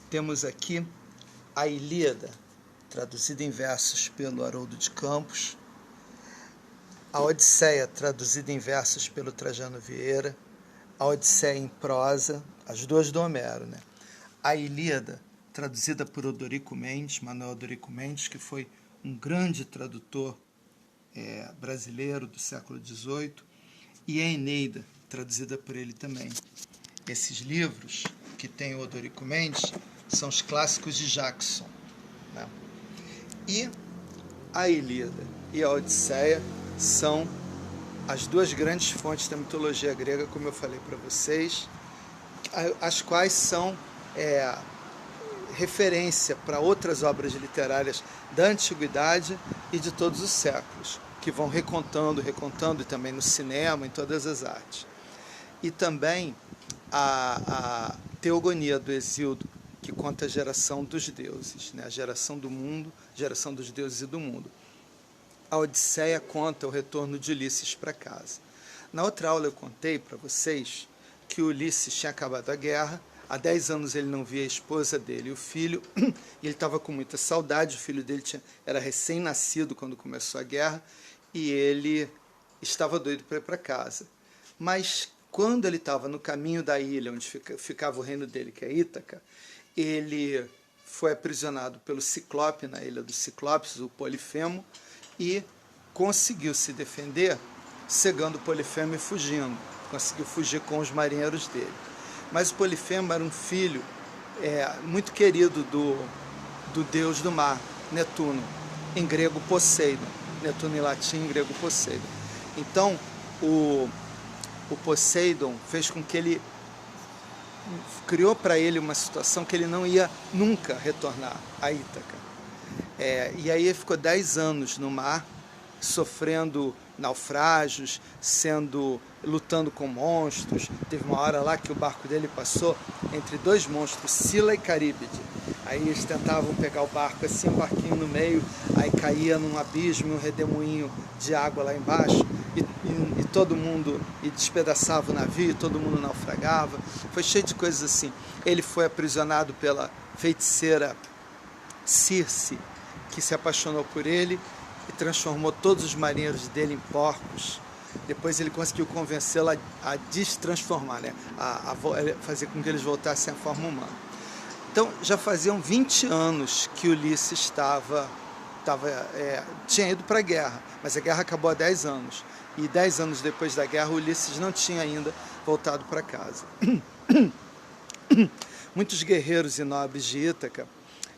Temos aqui a Ilíada, traduzida em versos pelo Haroldo de Campos, a Odisseia, traduzida em versos pelo Trajano Vieira, a Odisseia em prosa, as duas do Homero, né? A Ilíada, traduzida por Odorico Mendes, Manuel Odorico Mendes, que foi um grande tradutor brasileiro do século XVIII, e a Eneida, traduzida por ele também. Esses livros, que tem o Odorico Mendes, são os clássicos de Jackson, né? E a Ilíada e a Odisseia são as duas grandes fontes da mitologia grega, como eu falei para vocês, as quais são referência para outras obras literárias da antiguidade e de todos os séculos, que vão recontando, e também no cinema, em todas as artes. E também a Teogonia do Hesíodo, que conta a geração dos deuses, né? A geração do mundo, geração dos deuses e do mundo. A Odisseia conta o retorno de Ulisses para casa. Na outra aula eu contei para vocês que Ulisses tinha acabado a guerra, há 10 anos ele não via a esposa dele e o filho, e ele estava com muita saudade, o filho dele era recém-nascido quando começou a guerra, e ele estava doido para ir para casa. Mas quando ele estava no caminho da ilha, onde ficava o reino dele, que é Ítaca, ele foi aprisionado pelo Ciclope, na ilha dos Ciclopes, o Polifemo, e conseguiu se defender, cegando o Polifemo e fugindo. Conseguiu fugir com os marinheiros dele. Mas o Polifemo era um filho muito querido do deus do mar, Netuno, em grego Poseidon. Netuno em latim, em grego Poseidon. Então, o Poseidon fez com que ele criou para ele uma situação que ele não ia nunca retornar a Ítaca. E aí ele ficou 10 anos no mar, sofrendo naufrágios, lutando com monstros. Teve uma hora lá que o barco dele passou entre dois monstros, Sila e Caríbide. Aí eles tentavam pegar o barco assim, um barquinho no meio, aí caía num abismo, um redemoinho de água lá embaixo, e todo mundo, e despedaçava o navio, e todo mundo naufragava. Foi cheio de coisas assim. Ele foi aprisionado pela feiticeira Circe, que se apaixonou por ele e transformou todos os marinheiros dele em porcos. Depois ele conseguiu convencê-la a destransformar, né? a fazer com que eles voltassem à forma humana. Então, já faziam 20 anos que Ulisses tinha ido para a guerra, mas a guerra acabou há 10 anos. E 10 anos depois da guerra, Ulisses não tinha ainda voltado para casa. Muitos guerreiros e nobres de Ítaca,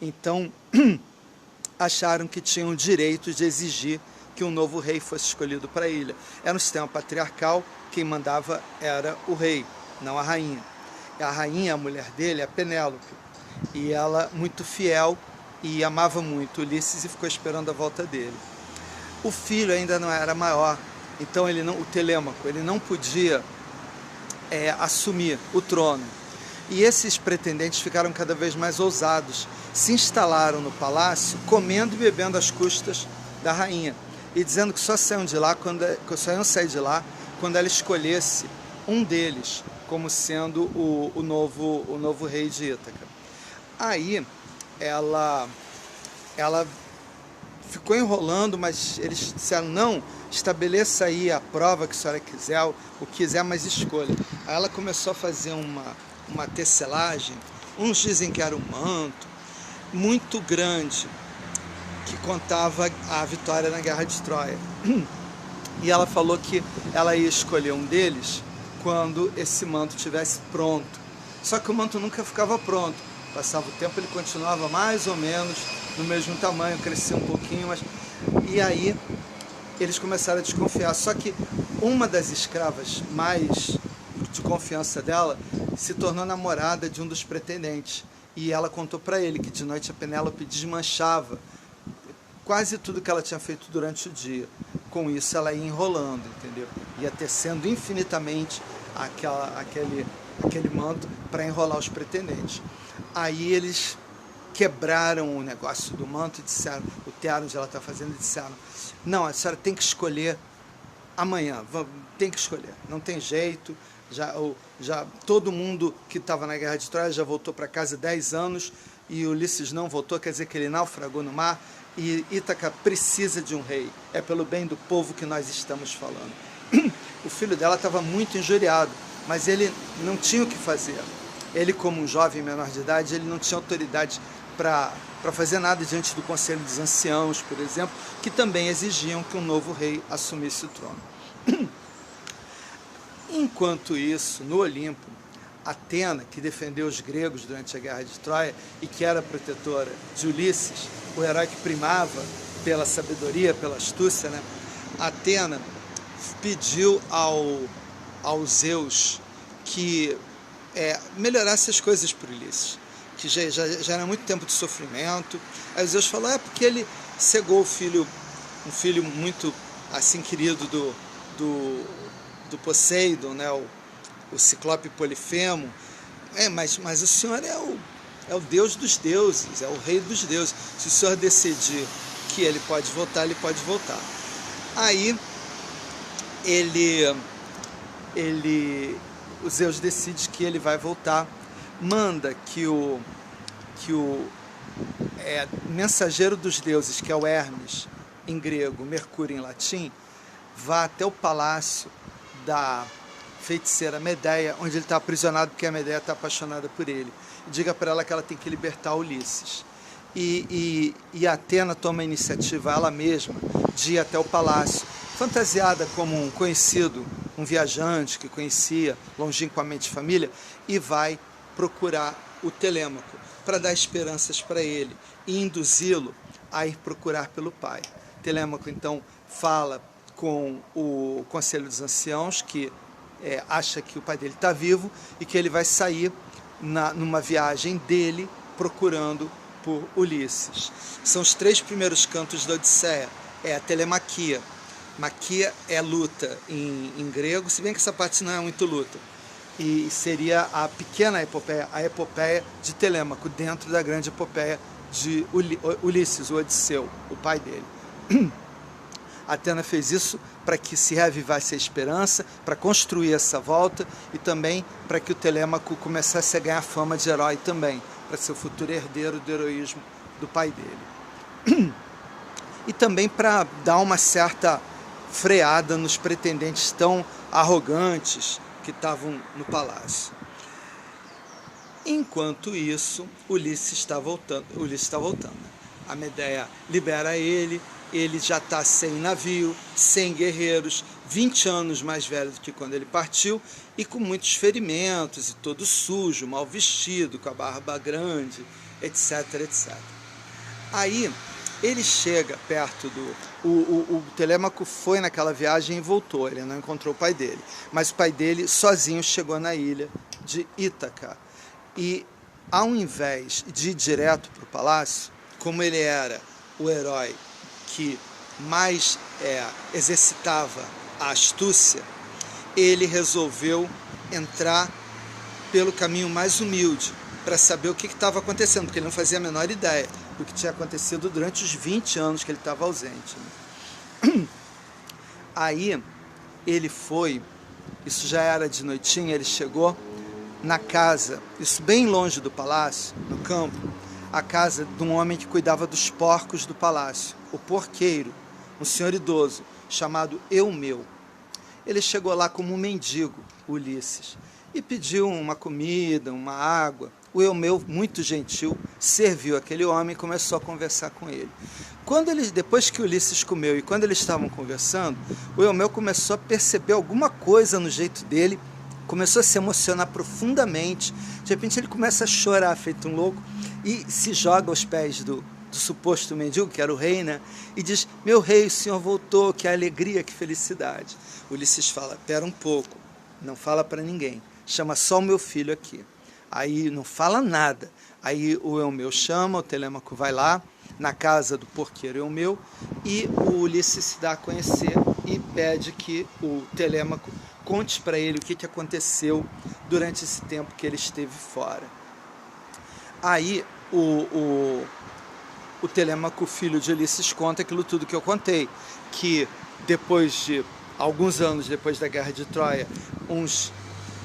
então, acharam que tinham o direito de exigir que um novo rei fosse escolhido para a ilha. Era um sistema patriarcal, quem mandava era o rei, não a rainha. A rainha, a mulher dele, é a Penélope, e ela, muito fiel, e amava muito Ulisses e ficou esperando a volta dele. O filho ainda não era maior, então o Telêmaco, ele não podia assumir o trono. E esses pretendentes ficaram cada vez mais ousados, se instalaram no palácio, comendo e bebendo às custas da rainha, e dizendo que só iam sair de lá quando ela escolhesse um deles como sendo o novo rei de Ítaca. Aí ela ficou enrolando, mas eles disseram: não, estabeleça aí a prova que a senhora quiser, o que quiser, mas escolha. Aí ela começou a fazer uma tecelagem, uns dizem que era um manto muito grande, que contava a vitória na Guerra de Troia. E ela falou que ela ia escolher um deles quando esse manto estivesse pronto. Só que o manto nunca ficava pronto. Passava o tempo, ele continuava mais ou menos no mesmo tamanho, crescia um pouquinho, mas... E aí eles começaram a desconfiar. Só que uma das escravas mais de confiança dela se tornou namorada de um dos pretendentes. E ela contou para ele que de noite a Penélope desmanchava quase tudo que ela tinha feito durante o dia. Com isso ela ia enrolando, entendeu? Ia tecendo infinitamente aquele manto para enrolar os pretendentes. Aí eles quebraram o negócio do manto e disseram, o teatro onde ela está fazendo, e disseram: não, a senhora tem que escolher amanhã, tem que escolher, não tem jeito, Já todo mundo que estava na Guerra de Troia já voltou para casa 10 anos e Ulisses não voltou, quer dizer que ele naufragou no mar, e Ítaca precisa de um rei. É pelo bem do povo que nós estamos falando. O filho dela estava muito injuriado, mas ele não tinha o que fazer. Ele, como um jovem menor de idade, ele não tinha autoridade para fazer nada diante do conselho dos anciãos, por exemplo, que também exigiam que um novo rei assumisse o trono. Enquanto isso, no Olimpo, Atena, que defendeu os gregos durante a Guerra de Troia e que era protetora de Ulisses, o herói que primava pela sabedoria, pela astúcia, né? Atena pediu ao Zeus que melhorasse as coisas para Ulisses, que já era muito tempo de sofrimento. Aí o Zeus falou, porque ele cegou um filho muito assim querido do Poseidon, né? O Ciclope Polifemo. Mas o senhor é o Deus dos deuses, é o rei dos deuses. Se o senhor decidir que ele pode voltar, ele pode voltar. Aí o Zeus decide que ele vai voltar, manda que o mensageiro dos deuses, que é o Hermes em grego, Mercúrio em latim, vá até o palácio da feiticeira Medeia, onde ele está aprisionado porque a Medeia está apaixonada por ele. E diga para ela que ela tem que libertar Ulisses. E Atena toma a iniciativa ela mesma de ir até o palácio, fantasiada como um conhecido, um viajante que conhecia longínquamente família, e vai procurar o Telêmaco para dar esperanças para ele e induzi-lo a ir procurar pelo pai. Telêmaco então fala com o conselho dos anciãos, que acha que o pai dele está vivo e que ele vai sair numa viagem dele procurando por Ulisses. São os 3 primeiros cantos da Odisseia. É a telemaquia. Maquia é luta em grego, se bem que essa parte não é muito luta. E seria a pequena epopeia, a epopeia de Telêmaco, dentro da grande epopeia de Ulisses, o Odisseu, o pai dele. Atena fez isso para que se reavivasse a esperança, para construir essa volta e também para que o Telêmaco começasse a ganhar fama de herói também, para ser o futuro herdeiro do heroísmo do pai dele. E também para dar uma certa freada nos pretendentes tão arrogantes que estavam no palácio. Enquanto isso, Ulisses está voltando. A Medeia libera ele já está sem navio, sem guerreiros, 20 anos mais velho do que quando ele partiu, e com muitos ferimentos, e todo sujo, mal vestido, com a barba grande, etc, etc. Aí ele chega perto o Telêmaco foi naquela viagem e voltou, ele não encontrou o pai dele, mas o pai dele sozinho chegou na ilha de Ítaca. E ao invés de ir direto para o palácio, como ele era o herói que mais exercitava a astúcia, ele resolveu entrar pelo caminho mais humilde para saber o que estava acontecendo, porque ele não fazia a menor ideia do que tinha acontecido durante os 20 anos que ele estava ausente. Aí ele foi, isso já era de noitinha, ele chegou na casa, isso bem longe do palácio, no campo, a casa de um homem que cuidava dos porcos do palácio, o porqueiro, um senhor idoso, chamado Eumeu. Ele chegou lá como um mendigo, Ulisses, e pediu uma comida, uma água. O Eumeu, muito gentil, serviu aquele homem e começou a conversar com ele. Depois que Ulisses comeu e quando eles estavam conversando, o Eumeu começou a perceber alguma coisa no jeito dele, começou a se emocionar profundamente. De repente ele começa a chorar, feito um louco, e se joga aos pés do suposto mendigo, que era o rei, né? E diz: meu rei, o senhor voltou, que alegria, que felicidade. Ulisses fala: pera um pouco, não fala para ninguém, chama só o meu filho aqui. Aí não fala nada. Aí o Eumeu chama, o Telêmaco vai lá, na casa do porqueiro Eumeu, e o Ulisses se dá a conhecer e pede que o Telêmaco conte para ele o que aconteceu durante esse tempo que ele esteve fora. Aí o Telêmaco, filho de Ulisses, conta aquilo tudo que eu contei, que depois de alguns anos depois da Guerra de Troia, uns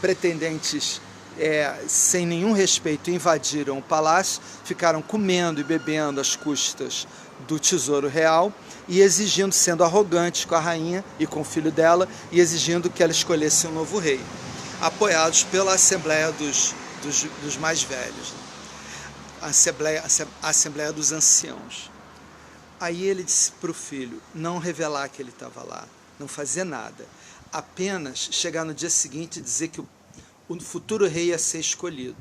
pretendentes sem nenhum respeito invadiram o palácio, ficaram comendo e bebendo às custas do tesouro real e exigindo, sendo arrogantes com a rainha e com o filho dela, e exigindo que ela escolhesse um novo rei, apoiados pela Assembleia dos mais velhos, a Assembleia dos Anciãos. Aí ele disse para o filho não revelar que ele estava lá, não fazer nada, apenas chegar no dia seguinte e dizer que o futuro rei ia ser escolhido.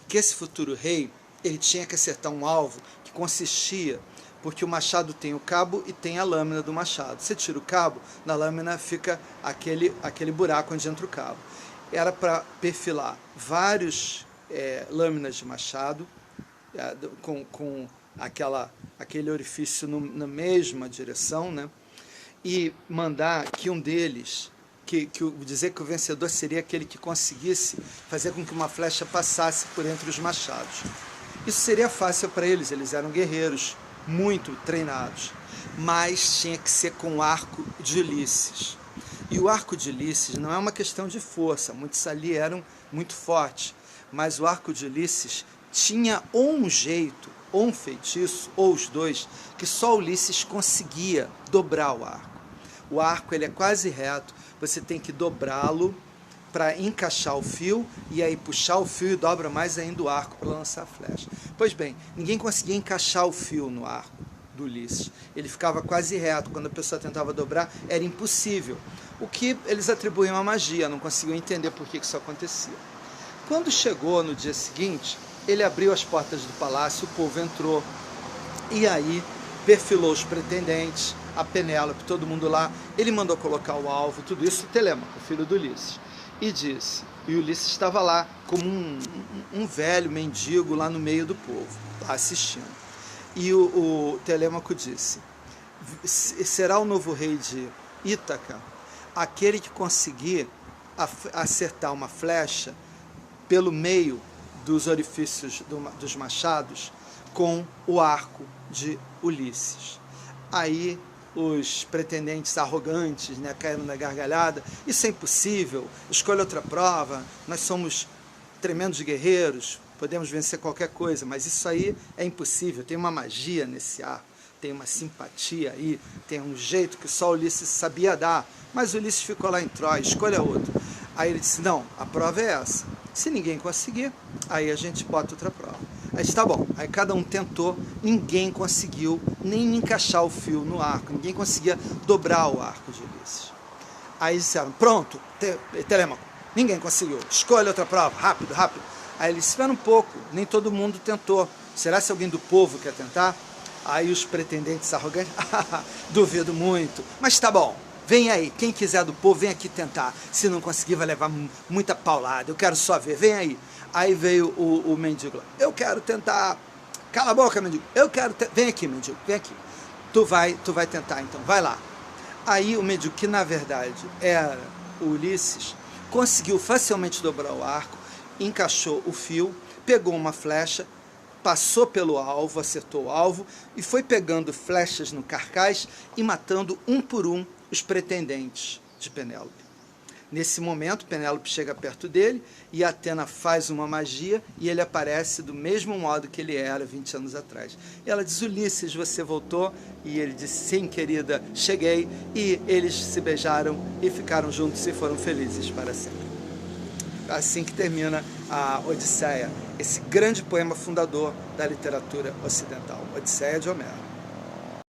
Que esse futuro rei, ele tinha que acertar um alvo que consistia, porque o machado tem o cabo e tem a lâmina do machado. Você tira o cabo, na lâmina fica aquele buraco onde entra o cabo. Era para perfilar vários lâminas de machado, com aquele orifício na mesma direção, né? E mandar que um deles, dizer que o vencedor seria aquele que conseguisse fazer com que uma flecha passasse por entre os machados. Isso seria fácil para eles, eles eram guerreiros muito treinados, mas tinha que ser com o arco de Ulisses. E o arco de Ulisses não é uma questão de força, muitos ali eram muito fortes, mas o arco de Ulisses tinha ou um jeito, ou um feitiço, ou os dois, que só Ulisses conseguia dobrar o arco. O arco ele é quase reto, você tem que dobrá-lo para encaixar o fio, e aí puxar o fio e dobra mais ainda o arco para lançar a flecha. Pois bem, ninguém conseguia encaixar o fio no arco do Ulisses. Ele ficava quase reto, quando a pessoa tentava dobrar, era impossível. O que eles atribuíam à magia, não conseguiam entender por que isso acontecia. Quando chegou no dia seguinte, ele abriu as portas do palácio, o povo entrou, e aí perfilou os pretendentes, a Penélope, todo mundo lá, ele mandou colocar o alvo, tudo isso, Telêmaco, o filho do Ulisses, e disse, e Ulisses estava lá como um velho mendigo lá no meio do povo, lá assistindo, e o Telêmaco disse, será o novo rei de Ítaca aquele que conseguir acertar uma flecha pelo meio dos orifícios dos machados com o arco de Ulisses. Aí os pretendentes arrogantes, né, caíram na gargalhada, isso é impossível, escolha outra prova, nós somos tremendos guerreiros, podemos vencer qualquer coisa, mas isso aí é impossível, tem uma magia nesse arco, tem uma simpatia aí, tem um jeito que só Ulisses sabia dar, mas Ulisses ficou lá em Troia, escolha outro. Aí ele disse, não, a prova é essa, se ninguém conseguir, aí a gente bota outra prova. Aí disse, tá bom, aí cada um tentou, ninguém conseguiu nem encaixar o fio no arco, ninguém conseguia dobrar o arco de Ulisses. Aí disseram, pronto, Telêmaco, ninguém conseguiu, escolha outra prova, rápido, rápido. Aí ele disse, espera um pouco, nem todo mundo tentou, será que alguém do povo quer tentar? Aí os pretendentes arrogantes, duvido muito, mas tá bom, vem aí, quem quiser do povo, vem aqui tentar, se não conseguir vai levar muita paulada, eu quero só ver, vem aí. Aí veio o mendigo lá, eu quero tentar, cala a boca, mendigo, eu quero, vem aqui, mendigo, vem aqui, tu vai tentar então, vai lá. Aí o mendigo, que na verdade era o Ulisses, conseguiu facilmente dobrar o arco, encaixou o fio, pegou uma flecha, passou pelo alvo, acertou o alvo, e foi pegando flechas no carcaz e matando um por um os pretendentes de Penélope. Nesse momento, Penélope chega perto dele e Atena faz uma magia e ele aparece do mesmo modo que ele era 20 anos atrás. E ela diz, Ulisses, você voltou? E ele disse, sim, querida, cheguei. E eles se beijaram e ficaram juntos e foram felizes para sempre. Assim que termina a Odisseia, esse grande poema fundador da literatura ocidental, Odisseia de Homero.